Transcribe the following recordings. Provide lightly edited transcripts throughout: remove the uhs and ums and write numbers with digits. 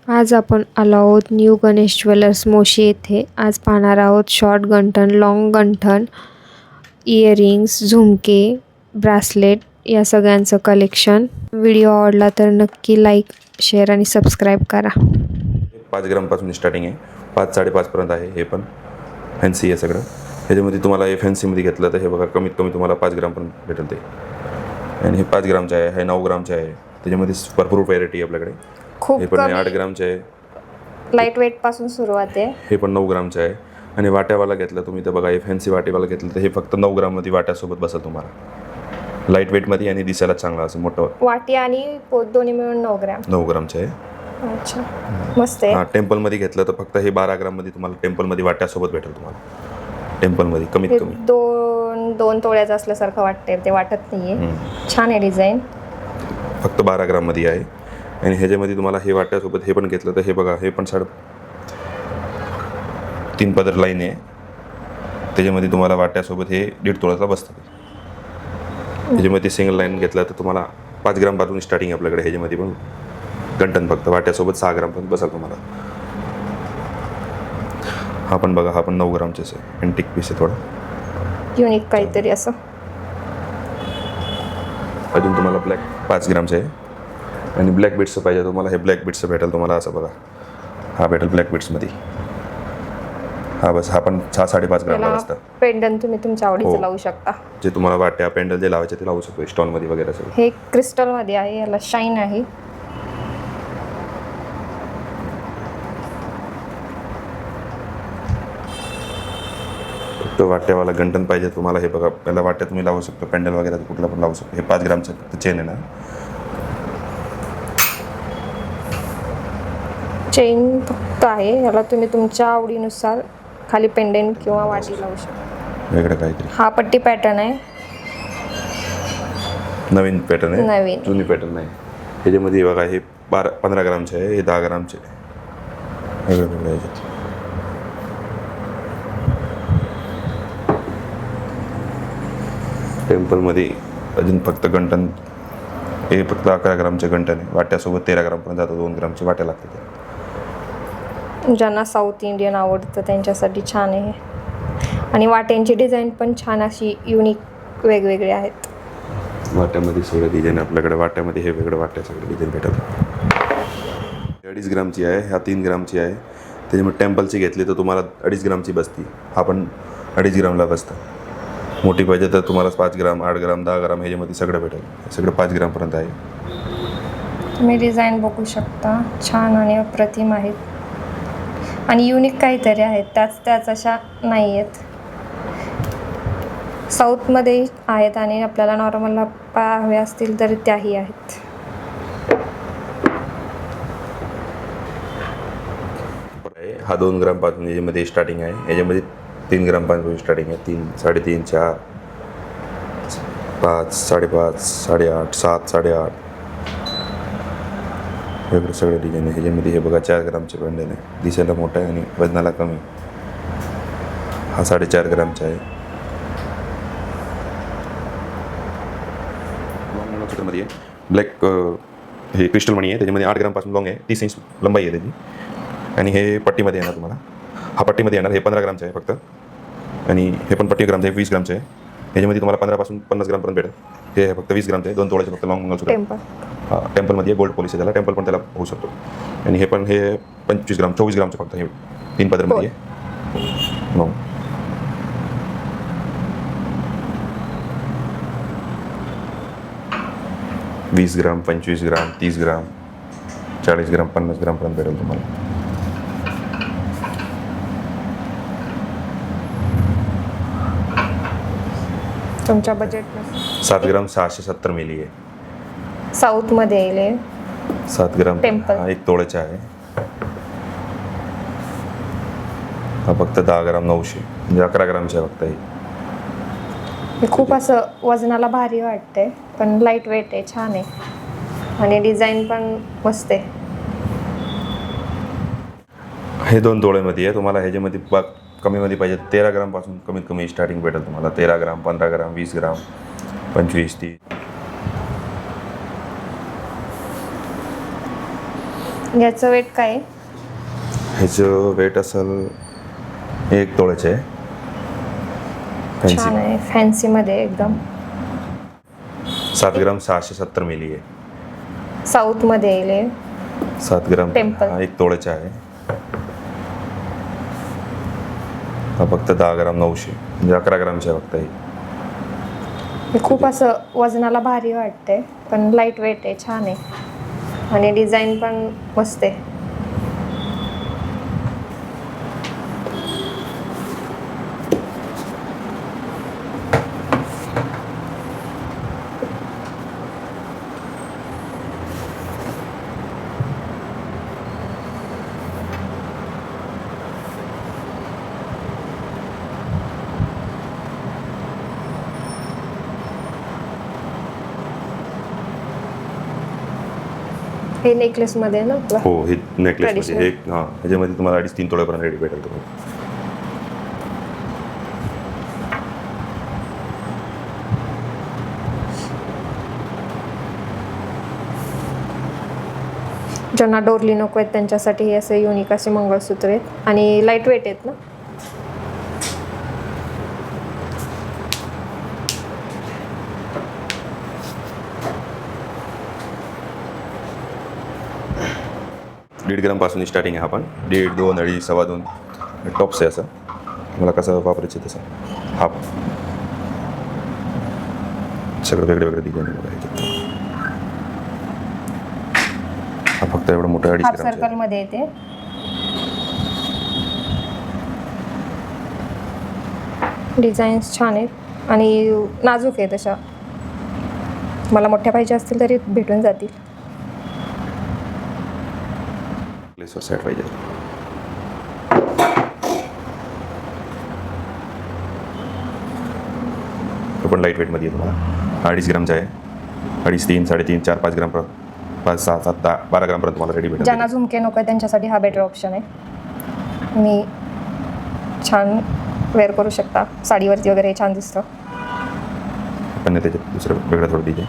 आज आपण आलो आहोत न्यू गणेश ज्वेलर्स मोशी येथे. आज पाहणार आहोत शॉर्ट गंठण, लॉंग गंठण, इयरिंग्स, झुमके, ब्रासलेट या सगळ्यांचं कलेक्शन. व्हिडिओ आवडला तर नक्की लाईक, शेअर आणि सबस्क्राईब करा. 5 ग्रामपासून स्टार्टिंग आहे, 5-5.5 पर्यंत आहे. हे पण फॅन्सी आहे सगळं. ह्याच्यामध्ये तुम्हाला हे फॅन्सीमध्ये घेतलं तर हे बघा कमीत कमी तुम्हाला 5 ग्रामपर्यंत भेटेल ते. आणि हे 5 ग्रामचे आहे, हे 9 ग्रामचे आहे. त्याच्यामध्ये भरपूर व्हरायटी आहे आपल्याकडे. खूप हे पण 8 ग्रामचे आहे, लाईट वेट पासून सुरुवात आहे. हे पण 9 ग्रामचे आहे. आणि वाट्यावाला घेतलं तुम्ही तर बघा, हे फॅन्सी वाटेवाला घेतलं तर हे फक्त 9 ग्राममध्ये वाट्यासोबत बसेल तुम्हाला. लाईट वेटमध्ये आणि दिसायला चांगला असं मोठं. वाटी आणि पोत दोन्ही मिळून 9 ग्रॅम. 9 ग्रामचे आहे. अच्छा, मस्त आहे. हां, टेम्पलमध्ये घेतलं तर फक्त हे 12 ग्राममध्ये तुम्हाला टेम्पलमध्ये वाट्यासोबत भेटेल तुम्हाला. टेम्पलमध्ये कमीत हे कमी दोन तोळ्याचं असल्यासारखं वाटतंय, ते वाटत नाहीये. छान आहे डिझाईन. फक्त 12 ग्राममध्ये आहे. आणि ह्याच्यामध्ये तुम्हाला हे वाट्यासोबत हे पण घेतलं तर हे बघा, हे पण 3 पदर लाईन आहे. त्याच्यामध्ये तुम्हाला वाट्यासोबत हे 1.5 तोळ्याचा बसतं. ह्याच्यामध्ये सिंगल लाईन घेतलं तर तुम्हाला 5 ग्रामपासून स्टार्टिंग आहे आपल्याकडे. ह्याच्यामध्ये पण गंठण फक्त वाट्यासोबत 6 ग्रामपर्यंत बसाल तुम्हाला. हा पण बघा, हा पण 9 ग्रामचेच आहे. एंटिक पीस आहे, थोडा युनिक काहीतरी असं. अजून तुम्हाला ब्लॅक 5 ग्रामचे आहे. आणि ब्लॅक बीट्सचं पाहिजे तुम्हाला, हे ब्लॅक बीट्सचं भेटेल तुम्हाला. असं बघा, हा भेटेल ब्लॅक बीट्समध्ये. हा बस, हा पण 6-5.5 ग्रामला बसतं. पेंडंट तुम्ही तुमच्या आवडीचं लावू शकता. जे तुम्हाला वाट्या पेंडल जे लावायचे ते लावू शकतो, स्टोनमध्ये वगैरे सगळं. हे क्रिस्टलमध्ये आहे, याला शाईन आहे. तो वाट्यावाला गंठण पाहिजे तुम्हाला, हे बघा, पहिला वाट्या तुम्ही लावू शकतो, पेंडल वगैरे कुठला पण लावू शकतो. हे 5 ग्रामचं चेन आहे ना. चेन फक्त आहे, याला तुम्ही तुमच्या आवडीनुसार खाली पेंडेंट किंवा वाटी लावू शकता. वेगळं काहीतरी. हा पट्टी पॅटर्न आहे, नवीन पॅटर्न आहे, नवीन. जुनी पॅटर्न नाही. ह्याच्यामध्ये बघा, हे 15 ग्रामचे आहे, हे 10 ग्रामचे आहे. वेगळं वेगळं ह्याच्यात. टेम्पलमध्ये अजून फक्त गंठण, हे फक्त 11 ग्रामचे गंठण आहे. वाट्यासोबत 13 ग्रामपर्यंत जातं. 2 ग्रामची वाट्या लागते. ज्यांना साऊथ इंडियन आवडतं त्यांच्यासाठी छान आहे. आणि वाट्यांची डिझाईन पण छान अशी युनिक वेगवेगळे आहेत. वाट्यामध्ये सगळं डिझाईन आपल्याकडे. वाट्यामध्ये हे वेगळं वाट्या सगळं डिझाईन भेटत. 2.5 ग्रामची आहे, ह्या 3 ग्रामची आहे. त्याच्यामुळे टेम्पलची घेतली तर तुम्हाला 2.5 ग्रामची बसती. हा पण 2.5 ग्रामला बसतं. मोठी पाहिजे तर तुम्हाला 5 ग्राम, 8 ग्राम, 10 ग्राम ह्याच्यामध्ये सगळं भेटेल. सगळं 5 ग्रामपर्यंत आहे. तुम्ही डिझाईन बघू शकता, छान आणि अप्रतिम आहेत. आणि युनिक काहीतरी आहेत, त्याच अशा नाही आहेत. साऊथमध्ये आहेत आणि आपल्याला नॉर्मलला हवे असतील तर त्याही आहेत. हा 2 ग्रामपासून याच्यामध्ये स्टार्टिंग आहे. याच्यामध्ये 3 ग्रामपासून स्टार्टिंग आहे. 3, 3.5, 4, 5, 5.5, 8.5, 7, 8.5 वेगळं सगळं डिझाईन आहे. ह्याच्यामध्ये हे बघा 4 ग्रामचे पेंडल आहे. दिसायला मोठं आहे आणि वजनाला कमी. हा 4.5 ग्रामचा आहे. मध्ये ब्लॅक हे क्रिस्टल मणी आहे. त्याच्यामध्ये 8 ग्रामपासून लॉंग आहे, 30 इंच लंबाई आहे त्याची. आणि हे पट्टीमध्ये येणार तुम्हाला. हा पट्टीमध्ये येणार. हे 15 ग्रामचं आहे फक्त. आणि हे पण पट्टी ग्रामचं आहे, 20 ग्रामचं आहे. ह्याच्यामध्ये तुम्हाला 15 पासून 50 ग्रामपर्यंत भेटेल. हे फक्त 20 ग्रामचं आहे. 2 तोळ्याचे फक्त लॉंग मंगलसूत्र. हा टेम्पलमध्ये गोल्ड पॉलिश आहे त्याला. टेम्पल पण त्याला होऊ शकतो. आणि हे पण हे 25 ग्राम, 24 ग्रामचं फक्त. हे 3 पदरमध्ये आहे. नो 20 ग्राम, 25 ग्राम, 30 ग्राम, 40 ग्राम, 50 ग्रामपर्यंत भेटेल तुम्हाला. तुमच्या बजेट 7 ग्राम 670 मिली आहे. साऊथमध्ये येईल. 7 ग्राम टेम्पल. हा 1 तोळ्याचा आहे. हा फक्त 10 ग्राम 900, म्हणजे 11 ग्रामचा आहे फक्त. हे खूप असं वजनाला भारी वाटते, पण लाईट वेट आहे, छान आहे. आणि डिझाईन पण मस्त आहे. हे 2 तोळ्यामध्ये आहे. तुम्हाला ह्याच्यामध्ये कमीमध्ये पाहिजे 13 ग्रामपासून कमीत कमी स्टार्टिंग भेटेल तुम्हाला. 13 ग्राम, 15 ग्राम, 20 ग्राम, 25, 30. याचं वेट काय आहे? ह्याचं वेट असेल 1 तोळ्याचे आहे. छान फॅन्सी आहे, फॅन्सीमध्ये एकदम. 7 ग्राम 670 मिली आहे. साऊथमध्ये येईल हे. 7 ग्राम टेम्पल. हा 1 तोळ्याचा आहे. हा फक्त 10 ग्राम 900 म्हणजे 11 ग्रामचा आहे फक्त हे. हे खूप असं वजनाला भारी वाटते, पण लाईट वेट आहे, छान आहे आणि डिझाईन पण मस्त आहे. हे नेकलेसमध्ये आहे ना आपलं? हो, हे नेकलेसमध्ये Traditional. हे हां ह्याच्यामध्ये तुम्हाला 2.5-3 तोळ्यापर्यंत रेडी भेटेल तुम्हाला. ज्यांना डोरली नको आहेत त्यांच्यासाठी हे असे युनिक असे मंगळसूत्र आहेत आणि लाईट वेट आहेत ना. दीड ग्राम पासून स्टार्टिंग आहे. हा पण 1.5, 2, 2.5, 2.25 टॉप्स आहे. असं मला कसं वापरायचं तसं हा सगळं वेगळे वेगळे डिझाईन ह्याच्यात. हा फक्त एवढं मोठं 2.5 हाफ ग्रामचा आहे. सर्कलमध्ये येते. डिझाईन्स छान आहेत आणि नाजूक आहे तशा. मला मोठ्या पाहिजे असतील तरी भेटून जातील. प्लेसवर सेट पाहिजे. तो पण लाईट वेटमध्ये आहे तुम्हाला. 2.5 ग्रामचा आहे. 2.5, 3, 3.5, 4, 5 ग्राम 5, 6, 7, 10, 12 ग्रामपर्यंत तुम्हाला रेडी भेटेल. ज्यांना झुमके नको आहे त्यांच्यासाठी हा बेटर ऑप्शन आहे. मी छान वेअर करू शकता, साडीवरती वगैरे हे छान दिसतं. पण त्याच्यात दुसरं वेगळं थोडं डिझाईन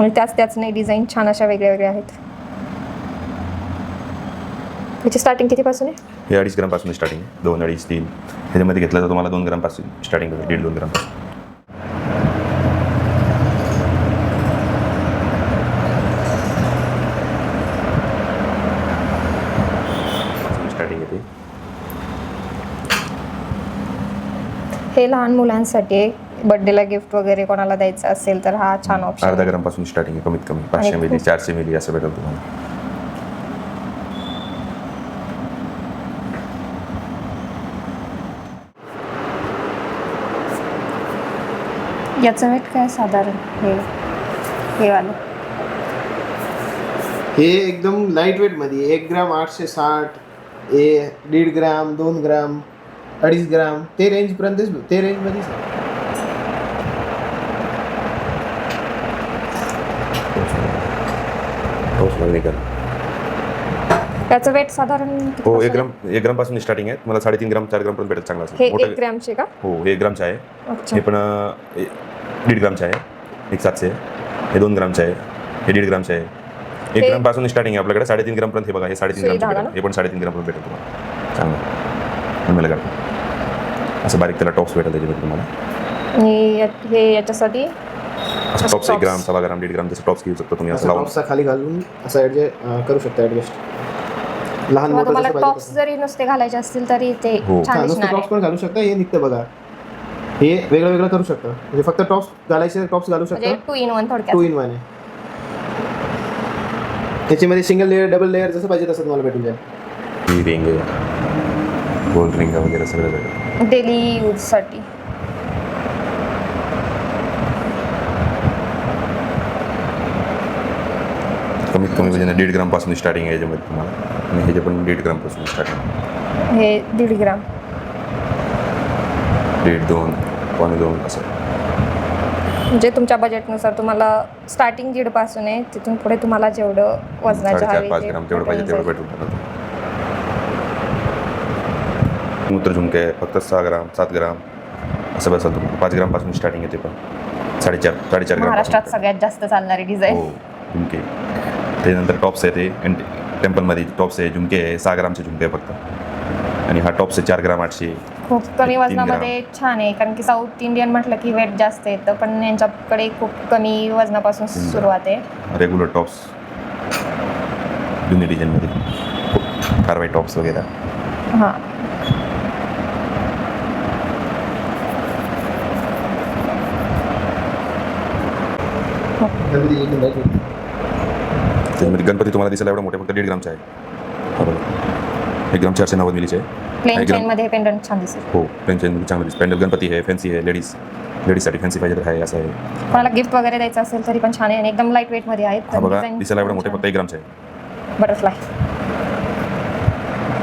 आणि त्याच नाही, डिझाईन छान अशा वेगळ्या वेगळ्या आहेत. त्याची स्टार्टिंग कितीपासून आहे? हे 2.5 ग्रामपासून स्टार्टिंग आहे. 2, 2.5, 3 ह्याच्यामध्ये घेतलं तर तुम्हाला 2 ग्रामपासून स्टार्टिंग होईल. 1.5-2 ग्रामपासून. स्टार्टिंग येते. हे लहान मुलांसाठी आहे. बर्थडेला गिफ्ट वगैरे कोणाला द्यायचं असेल तर हा छान ऑप्शन 0.5 आहे. ग्रामपासून स्टार्टिंग आहे. कमीत कमी 500 मिली, 400 मिली असं भेटेल तुम्हाला. याचं वेट काय साधारण? हे वालं हे एकदम लाईट वेटमध्ये 1 ग्राम 860, 1.5 ग्राम, 2 ग्राम, 2.5 ग्राम ते रेंजपर्यंतच ते रेंजमध्येच आहे. याचं वेट साधारण किती हो, पासून 1 ग्रामपासून स्टार्टिंग आहे. मला 3.5 ग्राम 4 ग्रामपर्यंत भेटेल चांगला हे असेल. 1 ग्रॅमचे का? हो, हे 1 ग्रामचं आहे. अच्छा. हे पण 1.5 ग्रामचं आहे. 1.700 आहे. हे 2 ग्रामचं आहे. हे 1.5 ग्रामचं आहे. 1 हे- ग्रामपासून स्टार्टिंग आहे आपल्याकडे. 3.5 ग्रामपर्यंत हे बघा. हे 3.5 सुई ग्रामचं धागा भेटेल. हे पण 3.5 ग्रामपर्यंत भेटेल तुम्हाला. चांगलं मला काढतो असं बारीक त्याला टॉप्स भेटेल त्याच्यामध्ये तुम्हाला. आणि हे याच्यासाठी असं टॉप्स 1 tops. ग्राम 1.25 ग्राम 1.5 ग्राम जसं टॉप्स घेऊ शकतो तुम्ही. असं असं लावून टॉप्सचा खाली घालून असं करू शकता ॲडजस्ट. लहान किंवा मोठं तुम्हाला जसं टॉप्स पाहिजे जरी नुसते घालायचे असतील तरी ते हो. छान नुसतं दिसणार टॉप्स आहे. पण घालू शकता. हे निघतं बघा. हे वेगळं वेगळं करू शकता. म्हणजे फक्त टॉप्स घालायचे टॉप्स घालू शकता. म्हणजे 2 in 1 थोडक्यात. 2 in 1 आहे. त्याच्यामध्ये सिंगल लेअर डबल लेअर जसं पाहिजे तसं तुम्हाला भेटून जाईल. ही रिंग आहे, गोल्ड रिंग वगैरे सगळं भेटेल. डेली यूजसाठी. कमीत कमी म्हणजे 1.5 ग्रामपासून स्टार्टिंग आहे याच्यामध्ये तुम्हाला. आणि ह्याचे पण 1.5 ग्रामपासून स्टार्टिंग. हे 1.5 ग्राम. 1.5, 2, 2.25 असं. म्हणजे तुमच्या बजेटनुसार तुम्हाला स्टार्टिंग 1.5 पासून आहे, तिथून पुढे तुम्हाला जेवढं वजनाचे 4.5, हवे 5 ते ग्राम तेवढं पाहिजे भेटून तेवढं जाईल. भेटून जातं. मूत्र झुमके आहे फक्त 6 ग्राम 7 ग्राम असं बसेल तुम्हाला. 5 ग्रामपासून स्टार्टिंग येते पण 4.5 ग्राम. महाराष्ट्रात सगळ्यात जास्त चालणारी डिझाईन. हो, झुमके त्याच्यानंतर टॉप्स आहे ते अँड टेम्पलमध्ये टॉप्स आहे, झुमके आहे, 6 ग्रामचे झुमके आहे फक्त. आणि हा टॉप्स आहे 4 ग्राम 800. खूप कमी 3 वजनामध्ये छान आहे, कारण की साऊथ इंडियन म्हटलं की वेट जास्त येतं, पण यांच्याकडे खूप कमी वजनापासून सुरुवात आहे. रेग्युलर टॉप्स जुनी डिझाईनमध्ये कारवाई टॉप्स वगैरे. हां, गणपती एकदम lightweight. त्याच्यामध्ये गणपती तुम्हाला दिसायला एवढा मोठा फक्त 1.5 ग्रामचा आहे. हा बघा, 1 ग्राम 490 मिलीचे आहे. प्लेन 1 ग्राम चेनमध्ये पेंडंट छान दिसेल. हो, प्लेन चेनमध्ये चांगलं दिसतं. पॅन्डल गणपती आहे, फॅन्सी आहे, लेडीजसाठी फॅन्सी पाहिजे तर आहे, असं आहे. कोणाला गिफ्ट वगैरे द्यायचं असेल तरी पण छान आहे आणि एकदम लाईट वेटमध्ये आहेत. हा बघा, दिसायला एवढा मोठा फक्त 1 ग्रामचा आहे. बटरफ्लाय.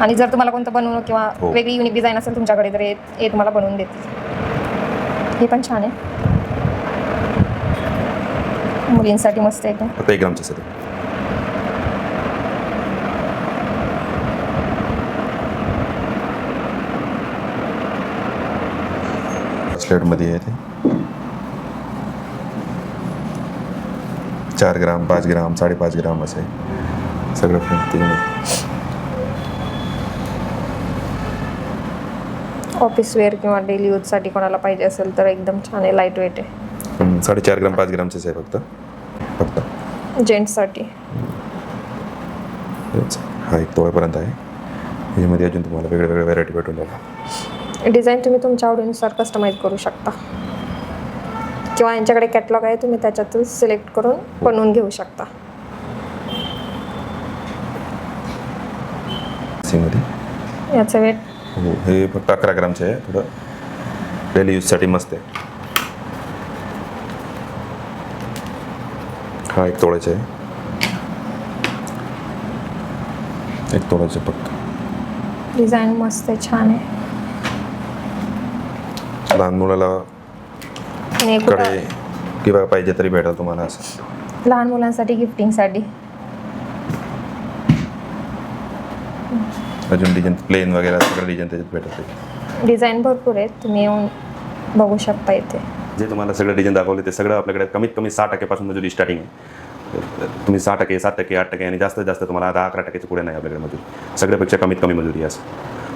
आणि जर तुम्हाला कोणतं बनवून किंवा हो. वेगळी युनिक डिझाईन असेल तुमच्याकडे तर हे तुम्हाला बनवून देतील. हे पण छान आहे, मुलींसाठी मस्त आहे एकदम. फक्त 1 ग्रामचं असतं ते. ब्रेसलेटमध्ये आहे ते 4 ग्राम 5 ग्राम 5.5 ग्राम असं आहे सगळं त्याच्यामध्ये. ऑफिस वेअर किंवा डेली यूजसाठी कोणाला पाहिजे असेल तर एकदम छान आहे, लाईट वेट आहे. 4.5 ग्राम 5 ग्रामचेच आहे फक्त. जेंट्ससाठी. हा 1 तोळ्यापर्यंत आहे. याच्यामध्ये अजून तुम्हाला वेगवेगळ्या व्हरायटी भेटून जाईल. डिझाईन तुम्ही तुमच्या आवडीनुसार कस्टमाइज करू शकता किंवा यांच्याकडे कॅटलॉग आहे, तुम्ही त्याच्यातून सिलेक्ट करून बनवून घेऊ शकता. मध्ये याचं वेट हो, हे फक्त 11 ग्रामचे आहे. थोडं डेली यूजसाठी मस्त आहे. हा 1 तोळ्याचा आहे. 1 तोळ्याचे फक्त. डिझाईन मस्त आहे, छान आहे. लहान मुलाला आणि कडे किंवा पाहिजे तरी भेटेल तुम्हाला असं. लहान मुलांसाठी गिफ्टिंगसाठी. अजून डिझाईन प्लेन वगैरे सगळं डिझाईन त्याच्यात भेटत. डिझाईन भरपूर आहेत, तुम्ही येऊन बघू शकता इथे. जे तुम्हाला सगळं डिझाईन दाखवले ते सगळं आपल्याकडे कमीत कमी 6% पासून मजुरी स्टार्टिंग आहे. तुम्ही 6%, 7%, 8% आणि जास्तीत जास्त तुम्हाला 10-11% पुढे नाही आपल्याकडे मजुरी. सगळ्यापेक्षा कमीत कमी मजुरी आहे असं.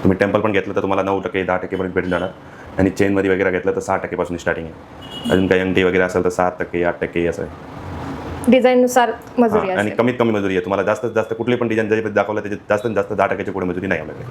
तुम्ही टेम्पल पण घेतलं तर तुम्हाला 9%, 10% पर्यंत भेटून जाणार. आणि चेनमध्ये वगैरे घेतलं तर 6% पासून स्टार्टिंग आहे. अजून काही अंगठी वगैरे असेल तर 7%, 8% असं आहे. डिझाईननुसार मजुरी आणि असेल. कमीत कमी मजुरी आहे. तुम्हाला जास्तीत जास्त कुठली पण डिझाईन जरी दाखवलं त्याच्यात जास्तीत जास्त 10%च्या पुढे मजुरी नाही आपल्याकडे.